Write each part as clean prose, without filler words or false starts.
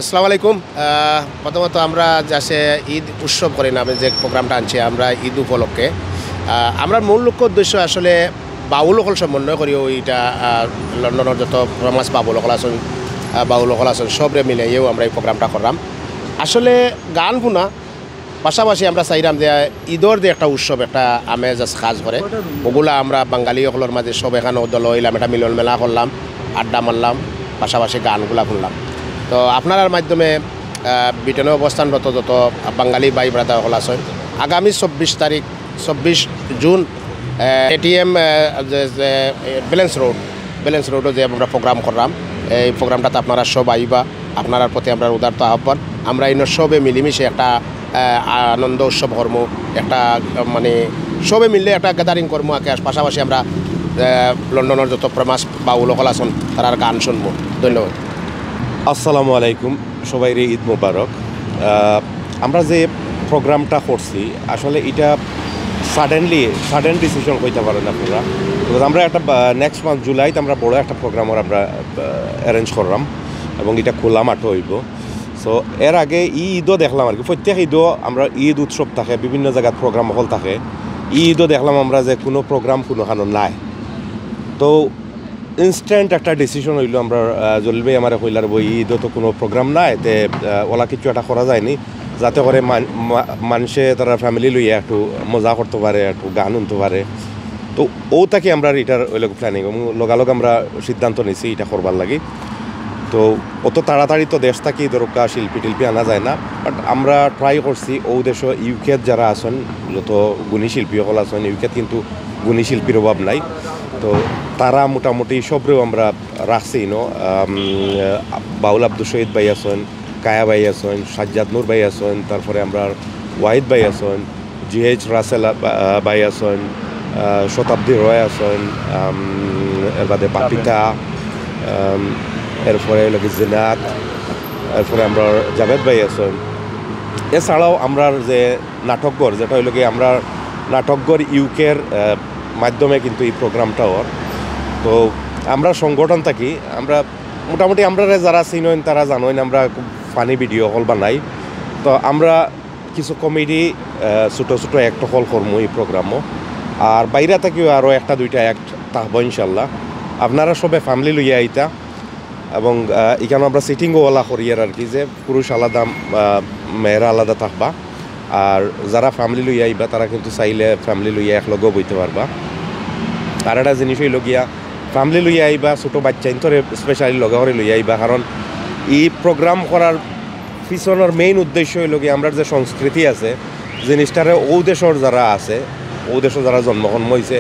আসসালামু আলাইকুম। প্রথমত আমরা যাতে ঈদ উৎসব করি না, আমি যে প্রোগ্রামটা আনছি আমরা ঈদ উপলক্ষে আমরা মূল লক্ষ্য উদ্দেশ্য আসলে বাউলসকল সমন্বয় করি ওইটা লন্ডনের যত ফেমাস বাউলসকল আছেন বাউলসকল আছেন সবরে মিলাইয়েও আমরা এই প্রোগ্রামটা করলাম। আসলে গান শুনা পাশাপাশি আমরা চাইলাম যে ঈদর যে একটা উৎসব একটা আমেজ কাজ করে ওগুলা আমরা বাঙালিসকলের মাঝে সব এখানে দল হইলাম, একটা মিলন মেলা করলাম, আড্ডা মারলাম, পাশাপাশি গানগুলা শুনলাম। তো আপনার মাধ্যমে ব্রিটেনে অবস্থানরত যত বাঙালি ভাই ব্রাদার হল আছেন আগামী 24 জুন ATM ব্যালেন্স রোডও যে আমরা প্রোগ্রাম করলাম, এই প্রোগ্রামটাতে আপনারা সব আইবা। আপনার প্রতি আমরা উদারত আহ্বান। আমরা এই সবে মিলিমিশে একটা আনন্দ উৎসব কর্ম একটা মানে সবে মিললে একটা গ্যাদারিং কর্ম আঁকে। পাশাপাশি আমরা লন্ডনের যত ফেমাস বাউলসকল আছেন তার গান শুনবো। ধন্যবাদ। আসসালামু আলাইকুম, সবাইরে ঈদ মোবারক। আমরা যে প্রোগ্রামটা করছি আসলে এটা সাডেন ডিসিশন হইতে পারে না পুরা। আমরা একটা নেক্সট মান্থ জুলাইতে আমরা বড় একটা প্রোগ্রামের আমরা অ্যারেঞ্জ করলাম এবং এটা খোলা মাঠে হইব। সো এর আগে ঈদও দেখলাম আর কি, প্রত্যেক ঈদও আমরা ঈদ উৎসব থাকে, বিভিন্ন জায়গায় প্রোগ্রাম হল থাকে। ঈদও দেখলাম আমরা যে কোনো প্রোগ্রাম কোনোখানো নাই। তো ইনস্ট্যান্ট একটা ডিসিশন হইল আমরা জলবে আমার কইলার বই ঈদও তো কোনো প্রোগ্রাম নাই, তে ওলা কিছু একটা করা যায়নি যাতে করে মানুষে তারা ফ্যামিলি লইয়া একটু মজা করতে পারে, একটু গান শুনতে পারে। তো তাকে আমরা এটার ওই লোক প্ল্যানিং লগালগ আমরা সিদ্ধান্ত নিছি এটা করবার লাগি। তো অত তাড়াতাড়ি তো দেশ থাকি দরকা শিল্পী টিল্পী আনা যায় না, বাট আমরা ট্রাই করছি দেশ ইউকেত যারা আছেন যত গুণী শিল্পীসকল আছেন ইউকেত কিন্তু গুণী শিল্পীর অভাব নাই। তো তারা মোটামুটি সবরেও আমরা রাখছি বাউল আব্দুল শহীদ ভাই আছেন, কায়া ভাই আছেন, সাজ্জাদ নূর ভাই আছেন, তারপরে আমরা ওয়াহিদ ভাই আছেন, GH রাসেল ভাই আছেন, শতাব্দী রয় আছেন, এর বাদে পাপিতা, এরপরে লোক জিনাত, এরপরে আমরা জাভেদ ভাই আছেন। এছাড়াও আমরা যে নাটকগর যেটা হইল কি আমরা নাটকগর ইউকের মাধ্যমে কিন্তু এই প্রোগ্রামটাও। তো আমরা সংগঠন থাকি, আমরা মোটামুটি আমরা যারা চিনেন তারা জানেন আমরা খুব ফানি ভিডিও হল বানাই। তো আমরা কিছু কমেডি ছোটো ছোটো অ্যাক্ট হল করবো এই প্রোগ্রামও, আর বাইরে থেকেও আরও একটা দুইটা অ্যাক্ট থাকবো ইনশাল্লাহ। আপনারা সবে ফ্যামিলি লইয়া আইতা এবং এখানে আমরা সিটিংও ওলা করি আর কি, যে পুরুষ আলাদা মেয়েরা আলাদা থাকবা, আর যারা ফ্যামিলি লইয়া আইবা তারা কিন্তু চাইলে ফ্যামিলি লইয়া একলগেও বইতে পারবা। আর একটা জিনিস হইল গিয়া ফ্যামিলি লইয়া আইবা, ছোটো বাচ্চা ইন্তরে স্পেশালি লগা করে লইয়া আইবা, কারণ এই প্রোগ্রাম করার পিছনের মেইন উদ্দেশ্য হইল গিয়া আমরা যে সংস্কৃতি আছে জিনিসটারে দেশের যারা আছে দেশের যারা জন্মগ্রহণ হয়েছে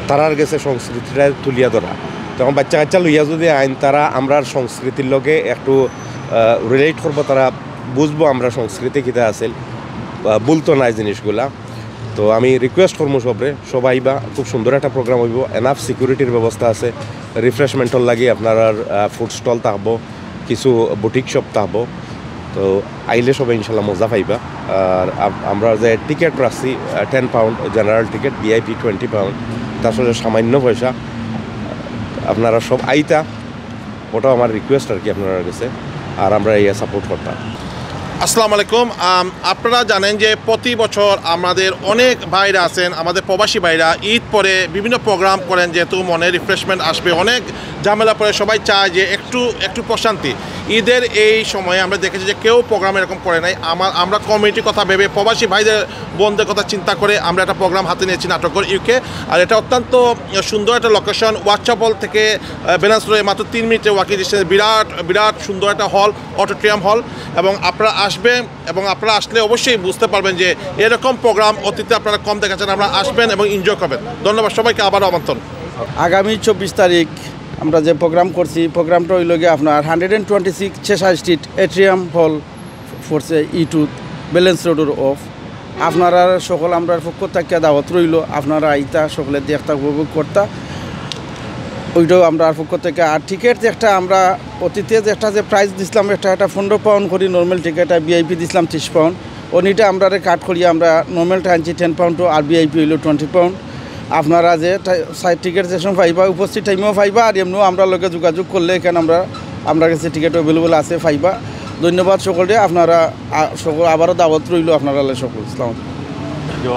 তারার গেছে সংস্কৃতিটা তুলিয়া ধরা। তখন বাচ্চা কাচ্চা লইয়া যদি আইন তারা আমরা সংস্কৃতির লগে একটু রিলেট করবো, তারা বুঝবো আমরা সংস্কৃতি কিতা আছে, বলতো নাই জিনিসগুলা। তো আমি রিকোয়েস্ট করবো সবাই বা খুব সুন্দর একটা প্রোগ্রাম হইব, এনাফ সিকিউরিটির ব্যবস্থা আছে, রিফ্রেশমেন্টর লাগে আপনার ফুড স্টল থাকবো, কিছু বুটিক শপ থাকবো। তো আইলে সবাই ইনশাল্লাহ মজা পাইবা। আর আমরা যে টিকিট রাখছি 10 pound general ticket, VIP 20 pound, তা আসলে সামান্য পয়সা। আপনারা সব আইতা, ওটাও আমার রিকোয়েস্ট আর কি আপনারা কাছে, আর আমরা এই সাপোর্ট করতাম। আসসালামু আলাইকুম। আপনারা জানেন যে প্রতি বছর আমাদের অনেক ভাইরা আছেন, আমাদের প্রবাসী ভাইরা ঈদ পরে বিভিন্ন প্রোগ্রাম করেন, যেহেতু মনে রিফ্রেশমেন্ট আসবে, অনেক ঝামেলা পরে সবাই চায় যে একটু প্রশান্তি। ঈদের এই সময়ে আমরা দেখেছি যে কেউ প্রোগ্রাম এরকম করে নাই। আমরা কমিউনিটির কথা ভেবে প্রবাসী ভাইদের বোনদের কথা চিন্তা করে আমরা একটা প্রোগ্রাম হাতে নিয়েছি নাটকগর ইউকে। আর এটা অত্যন্ত সুন্দর একটা লোকেশন, ওয়াচচাপল থেকে ব্যালেন্স রোডে মাত্র 3 মিনিটের ওয়াকিং ডিস্টেন্স, বিরাট সুন্দর একটা হল, অডিটোরিয়াম হল। এবং আপনারা আসবেন এবং আপনারা আসলে অবশ্যই বুঝতে পারবেন যে এরকম প্রোগ্রাম অতীতে আপনারা কম দেখেছেন। আপনারা আসবেন এবং এনজয় করবেন। ধন্যবাদ সবাইকে, আবারও আমন্ত্রণ। আগামী 24 তারিখ আমরা যে প্রোগ্রাম করছি, প্রোগ্রামটা হইল গিয়ে আপনার 126 চেশার স্ট্রিট এট্রিয়াম হল ফোর্সে E2 ব্যালেন্স রোডের অফ। আপনারা সকল আমরা পক্ষ থেকে দাওয়াত রইল, আপনারা আইতা সকলে দেখতা উপভোগ করতা, ওইটাও আমরা পক্ষ থেকে। আর টিকিট একটা আমরা অতীতে যে প্রাইস দিছিলাম একটা 15 পাউন্ড করি নর্মাল টিকিট, আর VIP দিছিলাম 30 পাউন্ড। ওনিটা আমরা কাট করিয়া আমরা নর্মালটা আনছি 10 পাউন্ড, আর VIP হইল 20 পাউন্ড। আপনারা যে সাইড টিকিট সেশন পাইবা, উপস্থিত টাইমেও পাইবা, আর এমনিও আমরা লগে যোগাযোগ করলে এখানে আমরা কাছে টিকিট অ্যাভেলেবল আছে পাইবা। ধন্যবাদ সকলকে আপনারা সকল আবারও দাওয়াত রইল আপনারা সকল ইসলাম जो